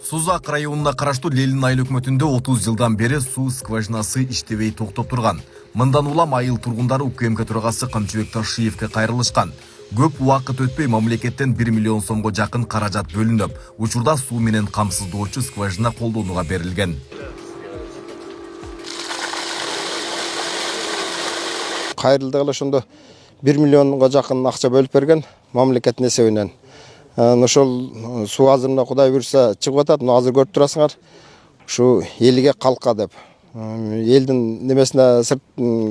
Сузак районуна караштуу Лелин айыл өкмөтүндө 30 жылдан бери суу скважинасы иштебей токтоп турган. Мындан улам айыл тургундары УКМК төрагасы Камчыбек Ташиевке кайрылышкан. Көп убакыт өтпөй мамлекеттен 1 миллион сомго жакын каражат бөлүнүп, учурда суу менен камсыздоочу скважина колдонууга берилген. Кайрылды эле ошондо 1 миллионго жакын акча бөлүп берген мамлекеттин эсебинен. Ошол суу азырына Кудай буйрса чыгып атат. Азыр көрүп турасыңар. Ушу элге калка деп. Элдин немесине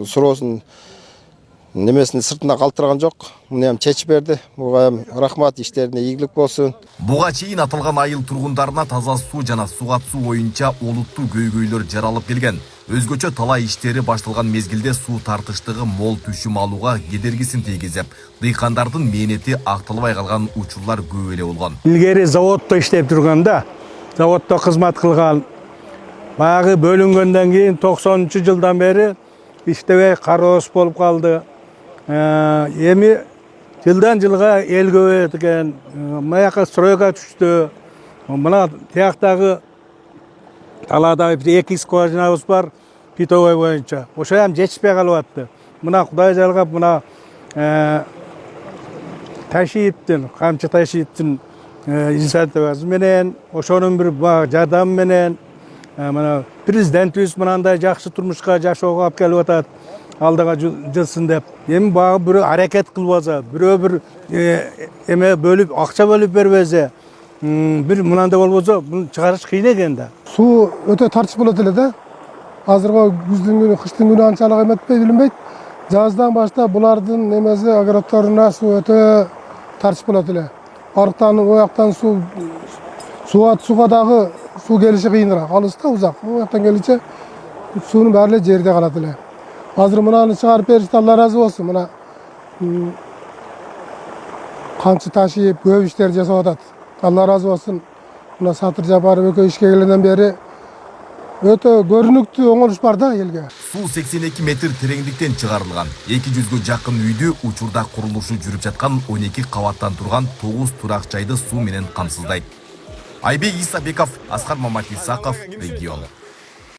суроосун немесini sırtına kaldırgan жоқ. Bunu hem çeçip berdi. Буга hem рахмат, işlerine ийгилик болсун. Буга чейин аталган айыл тургундарына таза суу жана суга суу боюнча олуттуу көйгөйлөр жаралып келген. Өзгөчө талай иштери башталган мезгилде суу тартыштыгы мол түшүм алууга кедергисин тийгизип, дыйкандардын мээнети акталбай калган учурлар көп эле болгон. Илгери заводдо иштеп турганда, заводдо кызмат кылган. Баягы бөлүнгөндөн кийин 90-жылдан бери иштебей кароос болуп калды. Эми жылдан жылга эл көбөйөт экен. Маяка стройга түштү. Мына тияктагы талаада 2 скважинабыз бар, питовой боюнча. Ошо hem жетишпей калып атты. Мына Кудай жалгап, мына Ташиевдин, Камчы Ташиевдин инициативасы менен, ошонун бир жардамы менен мына президентибиз мынандай жакшы турмушка жашоого алып келип атат. Алдыга жылсын деп. Эми багы бирөө аракет кылбаса, бирөө бир эме бөлүп, акча бөлүп бербесе, бир мынандай болбосо, буну чыгарыш кыйын экен да. Суу өтө тартыш болот эле да. Азыркы күздүн күнү, кыштын күнү анчалык эметпей билинбейт. Жаздан баштап булардын немеси огородторуна суу өтө тартыш болот эле. Арыктан, ояктан суга дагы суу келиши кыйыныраак. Алыста узак. Ояктан келиче суунун баары эле жерде калат эле. Азыр мынаны чыгарып беришти, Алла разы болсун. Мына Камчы Ташиев көп иштер жасап атат. Алла разы болсун. Мына Сатыр Жапаров экөө ишке келгенден бери өтө көрүнүктүү оңолуш бар да элге. Суу 82 метр тереңдиктен чыгарылган. 200гө жакын үйдү учурда курулушу жүрүп жаткан 12 кабаттан турган 9 турак жайды суу менен камсыздайт. Айбек Исабеков, Аскар Маматисаков, регион.